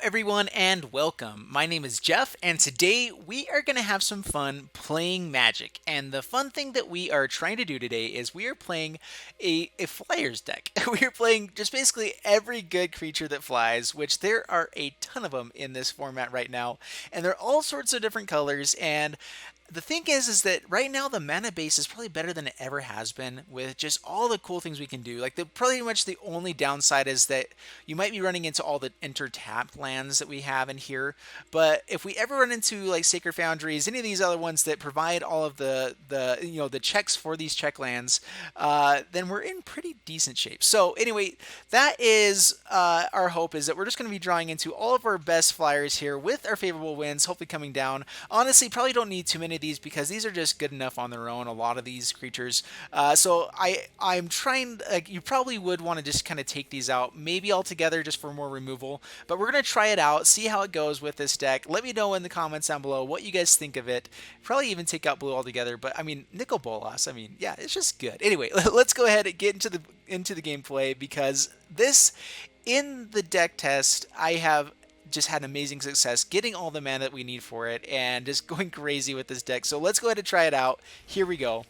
everyone, and welcome. My name is Jeff, and today we are going to have some fun playing Magic. And the fun thing that we are trying to do today is we are playing a Flyers deck. We are playing just basically every good creature that flies, which there are a ton of them in this format right now. And they're all sorts of different colors, and the thing is that right now the mana base is probably better than it ever has been with just all the cool things we can do. Like pretty much the only downside is that you might be running into all the inter-tapped lands that we have in here. But if we ever run into like Sacred Foundries, any of these other ones that provide all of the checks for these check lands, then we're in pretty decent shape. So anyway, that is our hope is that we're just going to be drawing into all of our best flyers here with our favorable winds, hopefully coming down. Honestly, probably don't need too many of these because these are just good enough on their own. A lot of these creatures. I'm trying. You probably would want to just kind of take these out, maybe altogether just for more removal. But we're gonna try it out, see how it goes with this deck. Let me know in the comments down below what you guys think of it. Probably even take out blue altogether. But I mean, Nicol Bolas. I mean, yeah, it's just good. Anyway, let's go ahead and get into the gameplay because this in the deck test I have just had amazing success getting all the mana that we need for it and just going crazy with this deck. So let's go ahead and try it out. Here we go.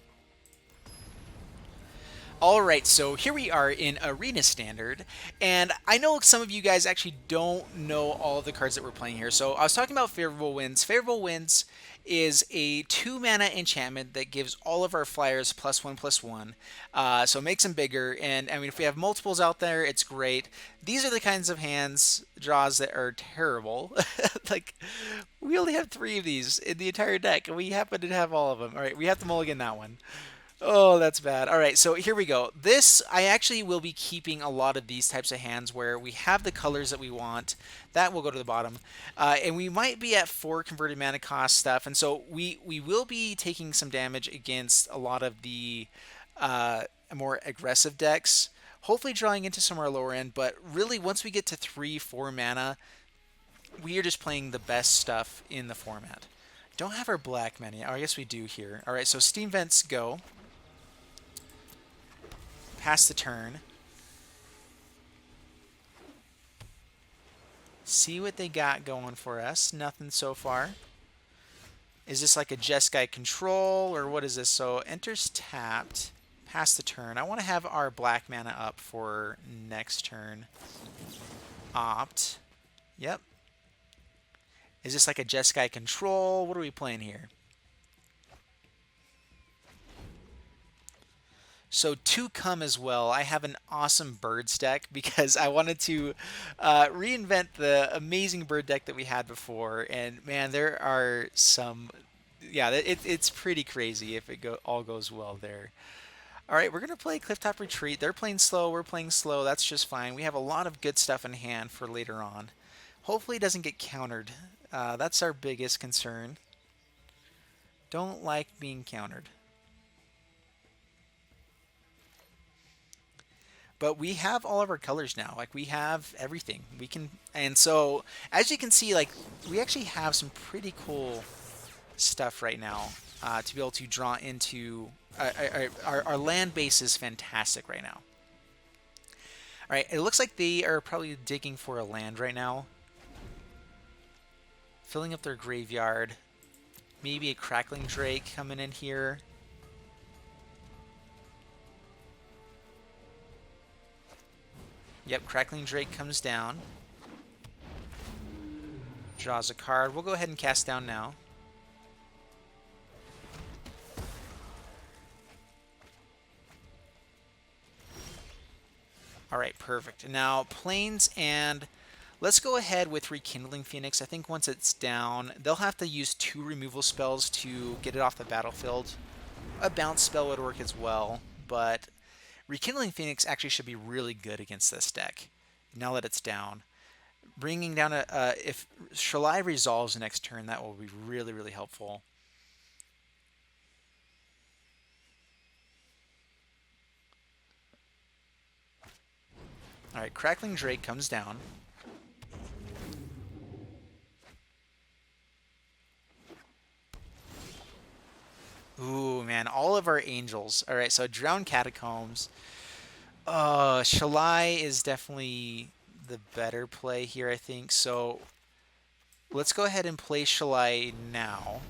Alright, so here we are in Arena Standard, and I know some of you guys actually don't know all of the cards that we're playing here. So I was talking about Favorable Winds. Favorable Winds is a 2-mana enchantment that gives all of our flyers +1/+1. So it makes them bigger, and I mean, if we have multiples out there, it's great. These are the kinds of draws that are terrible. Like, we only have 3 of these in the entire deck, and we happen to have all of them. Alright, we have to mulligan that one. Oh, that's bad. All right, so here we go. This, I actually will be keeping a lot of these types of hands where we have the colors that we want. That will go to the bottom. And we might be at 4 converted mana cost stuff. And so we will be taking some damage against a lot of the more aggressive decks. Hopefully drawing into some of our lower end. But really, once we get to 3, 4 mana, we are just playing the best stuff in the format. Don't have our black mana. Oh, I guess we do here. All right, so Steam Vents go. Pass the turn. See what they got going for us. Nothing so far. Is this like a Jeskai control or what is this? So enters tapped. Pass the turn. I want to have our black mana up for next turn. Opt. Yep. Is this like a Jeskai control? What are we playing here? So to come as well, I have an awesome birds deck because I wanted to reinvent the amazing bird deck that we had before. And man, there are some, yeah, it's pretty crazy if it all goes well there. All right, we're gonna play Clifftop Retreat. They're playing slow, we're playing slow. That's just fine. We have a lot of good stuff in hand for later on. Hopefully, it doesn't get countered. That's our biggest concern. Don't like being countered. But we have all of our colors now. Like, we have everything. We can, and so as you can see, like, we actually have some pretty cool stuff right now to be able to draw into. Our land base is fantastic right now. All right, it looks like they are probably digging for a land right now, filling up their graveyard. Maybe a Crackling Drake coming in here. Yep, Crackling Drake comes down. Draws a card. We'll go ahead and cast down now. Alright, perfect. Now, Plains, and let's go ahead with Rekindling Phoenix. I think once it's down, they'll have to use 2 removal spells to get it off the battlefield. A bounce spell would work as well, but Rekindling Phoenix actually should be really good against this deck, now that it's down. Bringing down if Shalai resolves next turn, that will be really, really helpful. Alright, Crackling Drake comes down. Ooh, man, all of our angels. All right, so Drowned Catacombs. Shalai is definitely the better play here, I think. So let's go ahead and play Shalai now.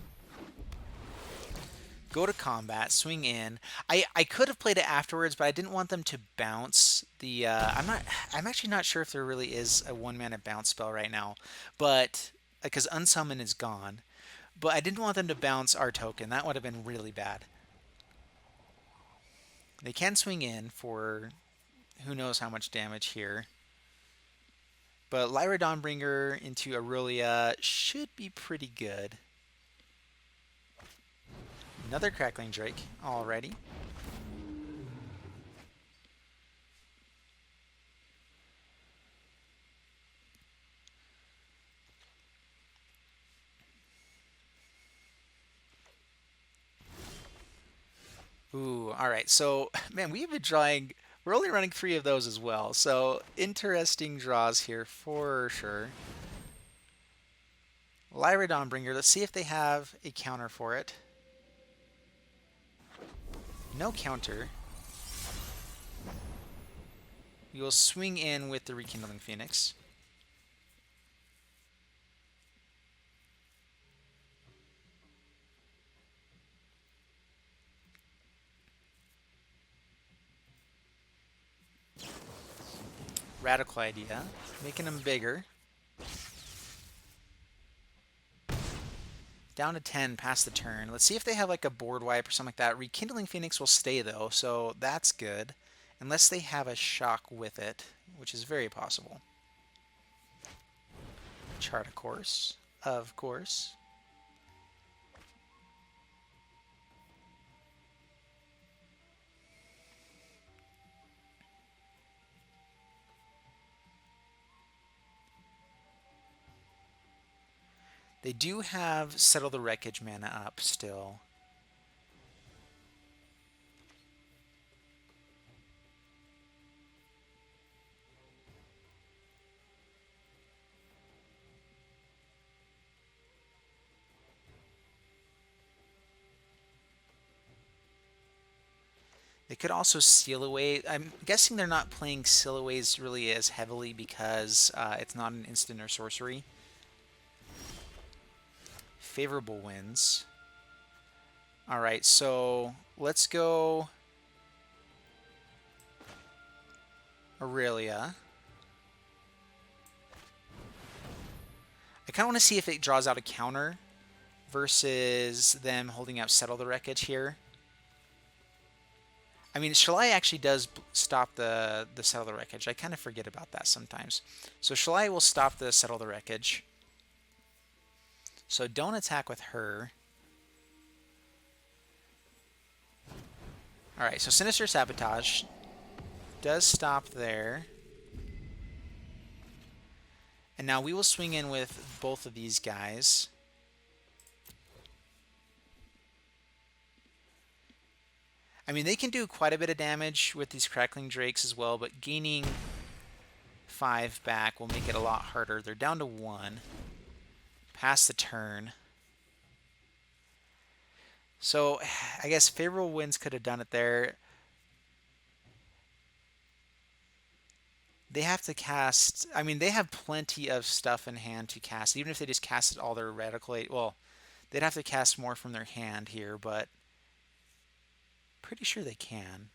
Go to combat, swing in. I could have played it afterwards, but I didn't want them to bounce the. I'm actually not sure if there really is a 1-mana bounce spell right now, but because Unsummon is gone. But I didn't want them to bounce our token. That would have been really bad. They can swing in for who knows how much damage here. But Lyra Dawnbringer into Aurelia should be pretty good. Another Crackling Drake already. Ooh, all right. So, man, we've been drawing. We're only running 3 of those as well. So, interesting draws here for sure. Lyra Dawnbringer. Let's see if they have a counter for it. No counter. We will swing in with the Rekindling Phoenix. Radical idea. Making them bigger. Down to 10 past the turn. Let's see if they have like a board wipe or something like that. Rekindling Phoenix will stay though, so that's good. Unless they have a shock with it, which is very possible. Chart a course. Of course. They do have Settle the Wreckage mana up still. They could also seal away. I'm guessing they're not playing seal aways really as heavily because it's not an instant or sorcery. Favorable wins. All right, so let's go Aurelia. I kind of want to see if it draws out a counter versus them holding out Settle the Wreckage here. I mean, Shalai actually does stop the Settle the Wreckage. I kind of forget about that sometimes. So Shalai will stop the Settle the Wreckage. So don't attack with her. Alright, so Sinister Sabotage does stop there. And now we will swing in with both of these guys. I mean, they can do quite a bit of damage with these Crackling Drakes as well, but gaining 5 back will make it a lot harder. They're down to 1. Past the turn. So, I guess favorable wins could have done it there. They have to cast... I mean, they have plenty of stuff in hand to cast. Even if they just casted all their Radical... Well, they'd have to cast more from their hand here, but... pretty sure they can.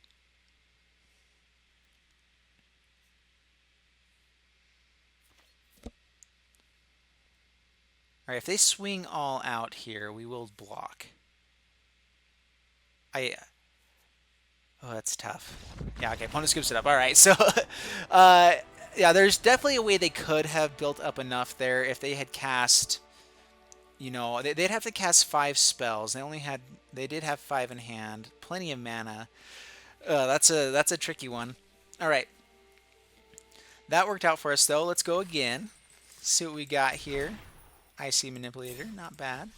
Alright, if they swing all out here, we will block. Oh, that's tough. Yeah, okay, opponent scoops it up. Alright, so, yeah, there's definitely a way they could have built up enough there if they had cast, you know, they'd have to cast 5 spells. They did have 5 in hand, plenty of mana. That's a tricky one. Alright. That worked out for us, though. Let's go again. See what we got here. Icy Manipulator, not bad.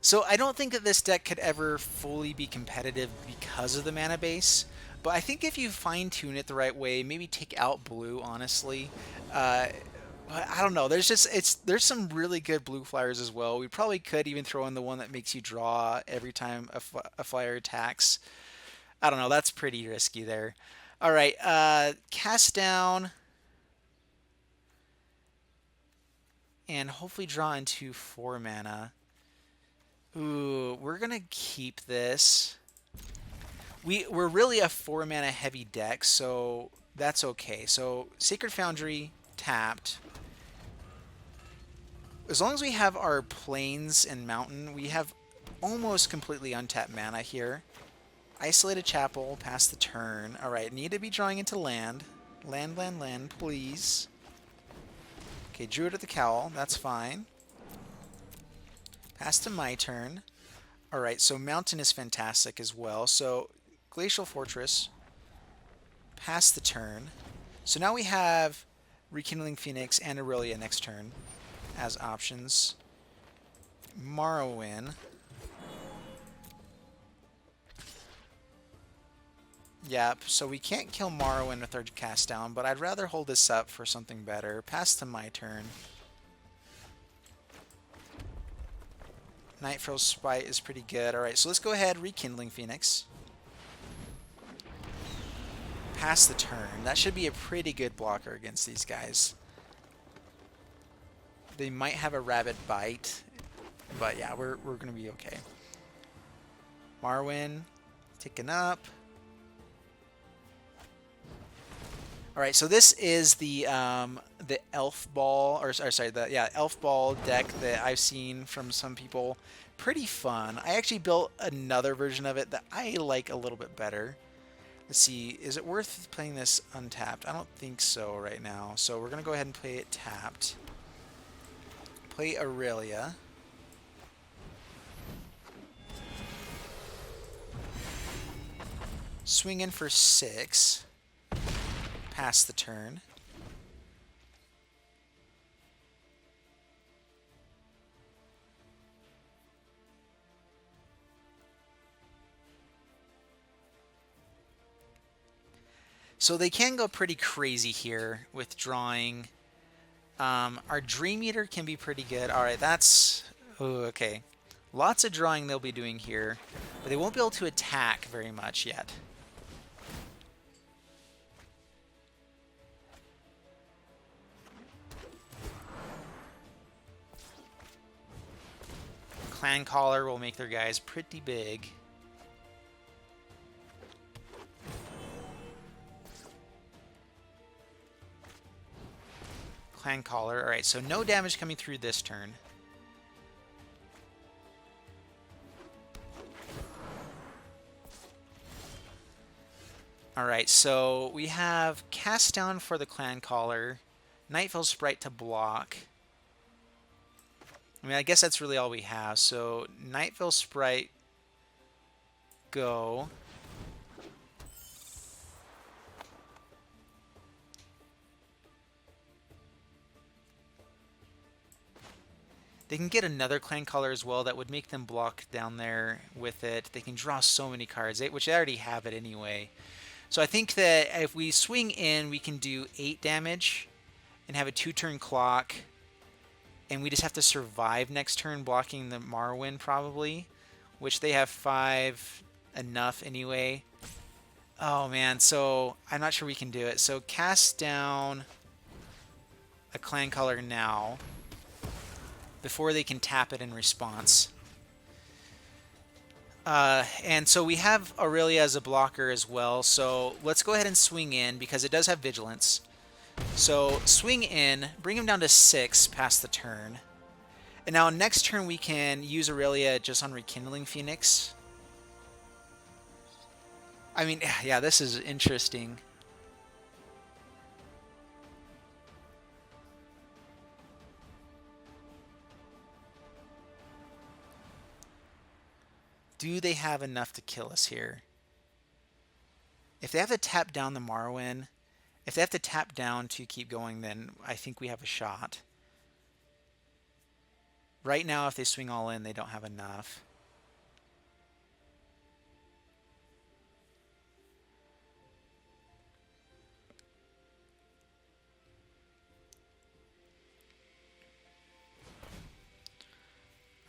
So I don't think that this deck could ever fully be competitive because of the mana base, but I think if you fine-tune it the right way, maybe take out blue, honestly, But I don't know. There's some really good blue flyers as well. We probably could even throw in the one that makes you draw every time a flyer attacks. I don't know. That's pretty risky there. All right, cast down and hopefully draw into 4 mana. Ooh, we're gonna keep this. We're really a 4 mana heavy deck, so that's okay. So Sacred Foundry tapped. As long as we have our plains and mountain, we have almost completely untapped mana here. Isolated Chapel, pass the turn. Alright, need to be drawing into land. Land, land, land, please. Okay, Druid of the Cowl, that's fine. Pass to my turn. Alright, so mountain is fantastic as well. So, Glacial Fortress, pass the turn. So now we have Rekindling Phoenix and Aurelia next turn as options. Morrowind. Yep, so we can't kill Morrowind with our cast down, but I'd rather hold this up for something better. Pass to my turn. Nightveil Sprite is pretty good. Alright, so let's go ahead, Rekindling Phoenix. Pass the turn. That should be a pretty good blocker against these guys. They might have a Rabid Bite, but yeah, we're going to be okay. Morrowind, ticking up. Alright, so this is the Elf Ball, or sorry, the Elf Ball deck that I've seen from some people. Pretty fun. I actually built another version of it that I like a little bit better. Let's see, is it worth playing this untapped? I don't think so right now. So we're going to go ahead and play it tapped. Play Aurelia. Swing in for 6. Pass the turn. So they can go pretty crazy here with drawing. Our Dream Eater can be pretty good. Alright, that's... Ooh, okay. Lots of drawing they'll be doing here, but they won't be able to attack very much yet. Clan Caller will make their guys pretty big. Clan Caller. Alright, so no damage coming through this turn. Alright, so we have Cast Down for the Clan Caller, Nightveil Sprite to block. I mean, I guess that's really all we have. So Nightveil Sprite, go. They can get another Clan Caller as well. That would make them block down there with it. They can draw so many cards, which they already have it anyway. So I think that if we swing in, we can do 8 damage and have a 2-turn clock. And we just have to survive next turn blocking the Morrowind probably, which they have 5 enough anyway. Oh man, so I'm not sure we can do it. So cast down a Clan Caller now before they can tap it in response. And so we have Aurelia as a blocker as well. So let's go ahead and swing in because it does have Vigilance. So swing in, bring him down to 6 past the turn. And now next turn we can use Aurelia just on Rekindling Phoenix. I mean, yeah, this is interesting. Do they have enough to kill us here? If they have to tap down the Morrowind, if they have to tap down to keep going, then I think we have a shot. Right now, if they swing all in, they don't have enough.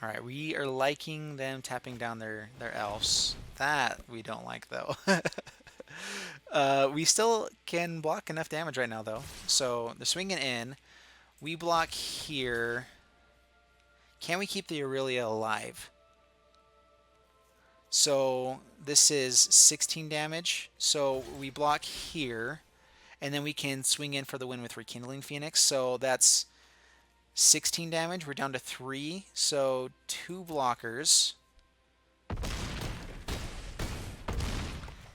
All right, we are liking them tapping down their elves. That we don't like though. We still can block enough damage right now though. So they're swinging in. We block here. Can we keep the Aurelia alive? So this is 16 damage. So we block here, and then we can swing in for the win with Rekindling Phoenix. So that's 16 damage. We're down to 3. So 2 blockers.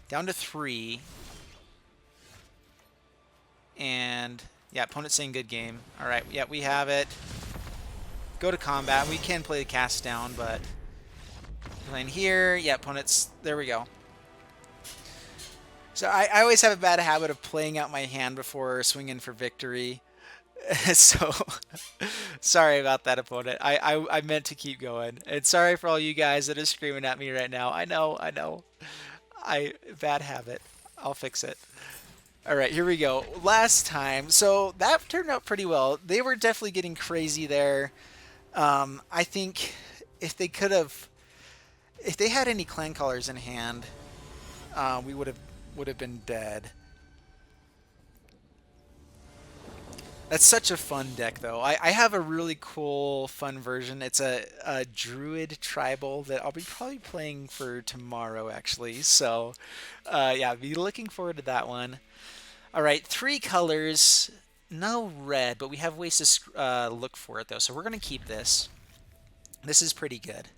Down to 3. And yeah, opponent's saying good game. All right, yeah, we have it. Go to combat. We can play the cast down, but playing here, yeah, opponent's, there we go. So I always have a bad habit of playing out my hand before swinging for victory. So sorry about that, opponent. I meant to keep going. And sorry for all you guys that are screaming at me right now. I know. Bad habit. I'll fix it. All right, here we go. Last time, so that turned out pretty well. They were definitely getting crazy there. I think if they had any clan colors in hand, we would have been dead. That's such a fun deck, though. I have a really cool, fun version. It's a Druid Tribal that I'll be probably playing for tomorrow, actually. So, yeah, be looking forward to that one. All right, 3 colors. No red, but we have ways to look for it, though. So we're going to keep this. This is pretty good.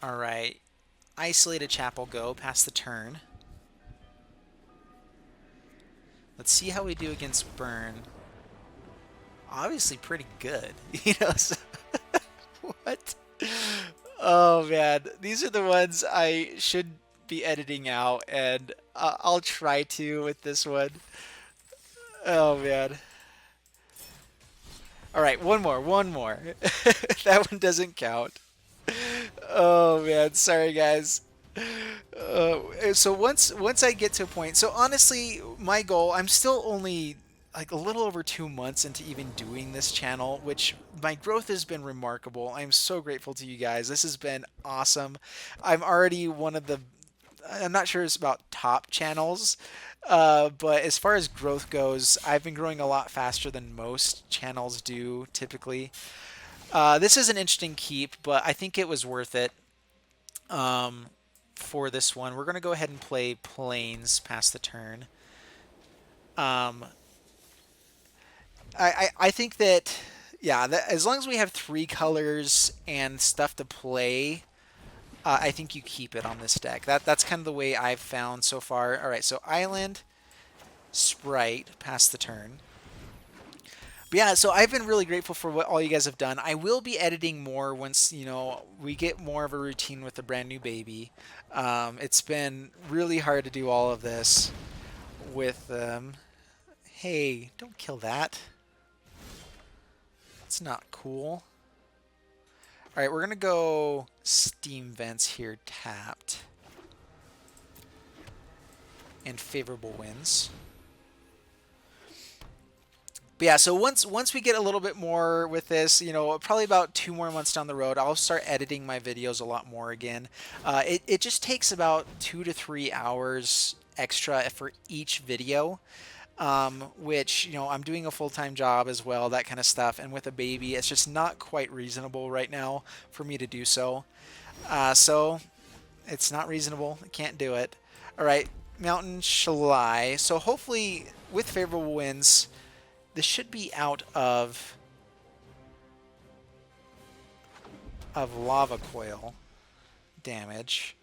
All right. Isolated Chapel go past the turn. Let's see how we do against Burn. Obviously pretty good. You know, so what? Oh man, these are the ones I should be editing out, and I'll try to with this one. Oh man. All right, one more. That one doesn't count. Oh man, sorry guys. So once I get to a point, so honestly, my goal, I'm still only like a little over 2 months into even doing this channel, which my growth has been remarkable. I'm so grateful to you guys. This has been awesome. I'm already one of the, I'm not sure it's about top channels, but as far as growth goes, I've been growing a lot faster than most channels do typically. This is an interesting keep, but I think it was worth it for this one. We're going to go ahead and play Plains past the turn. I think that, yeah, as long as we have 3 colors and stuff to play, I think you keep it on this deck. That's kind of the way I've found so far. All right, so Island, Sprite, past the turn. But yeah, so I've been really grateful for what all you guys have done. I will be editing more once, you know, we get more of a routine with the brand new baby. It's been really hard to do all of this with them. Hey, don't kill that. It's not cool. All right, we're going to go Steam Vents here tapped. And favorable winds. But yeah, so once we get a little bit more with this, you know, probably about 2 more months down the road, I'll start editing my videos a lot more again. It just takes about 2 to 3 hours extra for each video. Which, you know, I'm doing a full-time job as well, that kind of stuff. And with a baby, it's just not quite reasonable right now for me to do so. So it's not reasonable. I can't do it. All right, Mountain Shalai. So hopefully with favorable winds, this should be out of Lava Coil damage.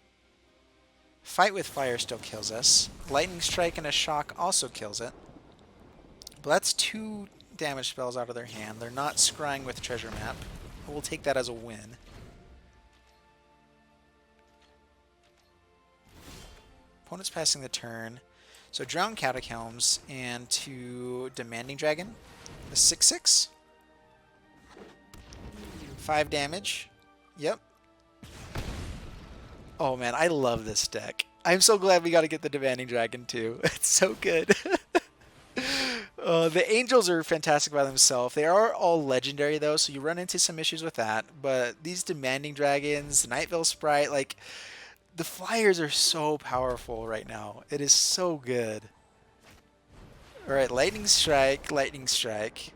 Fight with Fire still kills us. Lightning Strike and a Shock also kills it. But that's 2 damage spells out of their hand. They're not scrying with Treasure Map. We'll take that as a win. Opponent's passing the turn. So Drown Catacombs and 2 Demanding Dragon. The 6/6. 5 damage. Yep. Oh man, I love this deck. I'm so glad we got to get the Demanding Dragon too. It's so good. The Angels are fantastic by themselves. They are all legendary though, so you run into some issues with that. But these Demanding Dragons, the Nightveil Sprite, like the Flyers are so powerful right now. It is so good. All right, Lightning Strike, Lightning Strike.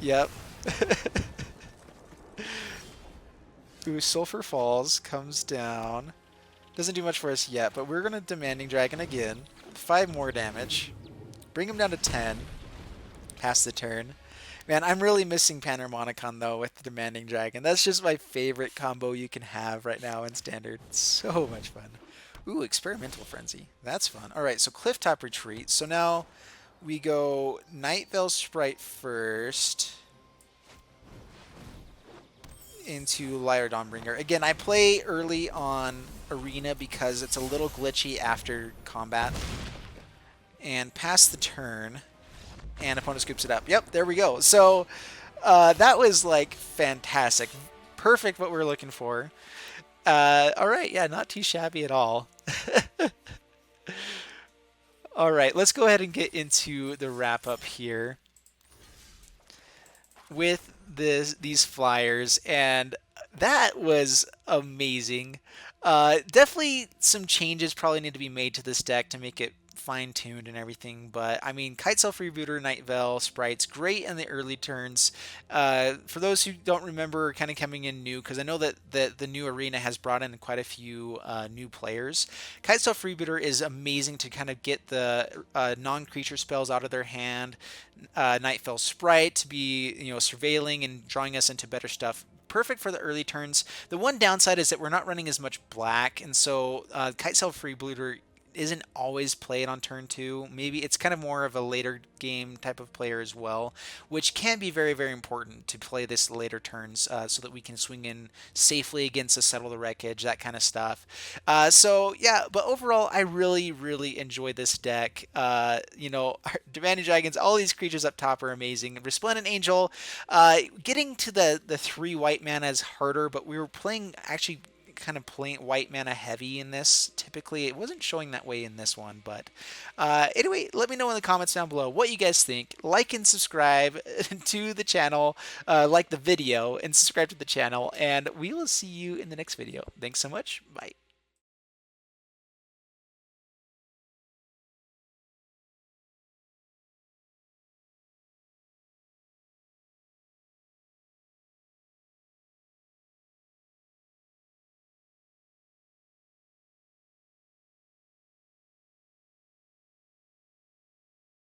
Yep. Ooh, Sulfur Falls comes down. Doesn't do much for us yet, but we're going to Demanding Dragon again. 5 more damage. Bring him down to 10. Pass the turn. Man, I'm really missing Panharmonicon, though, with the Demanding Dragon. That's just my favorite combo you can have right now in Standard. So much fun. Ooh, Experimental Frenzy. That's fun. All right, so Clifftop Retreat. So now we go Nightveil Sprite first into Lyra Dawnbringer. Again, I play early on Arena because it's a little glitchy after combat. And pass the turn, and opponent scoops it up. Yep, there we go. So that was like fantastic. Perfect what we're looking for. All right, yeah, not too shabby at all. All right, let's go ahead and get into the wrap up here with these flyers, and that was amazing. Definitely some changes probably need to be made to this deck to make it fine-tuned and everything, but I mean, Kitesail Freebooter, Nightveil Sprites, great in the early turns. For those who don't remember, kind of coming in new, because I know that the new arena has brought in quite a few new players. Kitesail Freebooter is amazing to kind of get the non-creature spells out of their hand. Nightveil Sprite to be, surveilling and drawing us into better stuff. Perfect for the early turns. The one downside is that we're not running as much black, and so Kitesail Freebooter isn't always played on turn 2. Maybe it's kind of more of a later game type of player as well, which can be very, very important to play this later turns so that we can swing in safely against a Settle the Wreckage, that kind of stuff. So, yeah, but overall, I really, really enjoyed this deck. Demanding Dragons, all these creatures up top are amazing. Resplendent Angel, getting to the 3 white mana is harder, but we were playing actually kind of plain white mana heavy in this. Typically, it wasn't showing that way in this one, but anyway, let me know in the comments down below what you guys think. Like and subscribe to the channel, like the video, and subscribe to the channel, and we will see you in the next video. Thanks so much. Bye.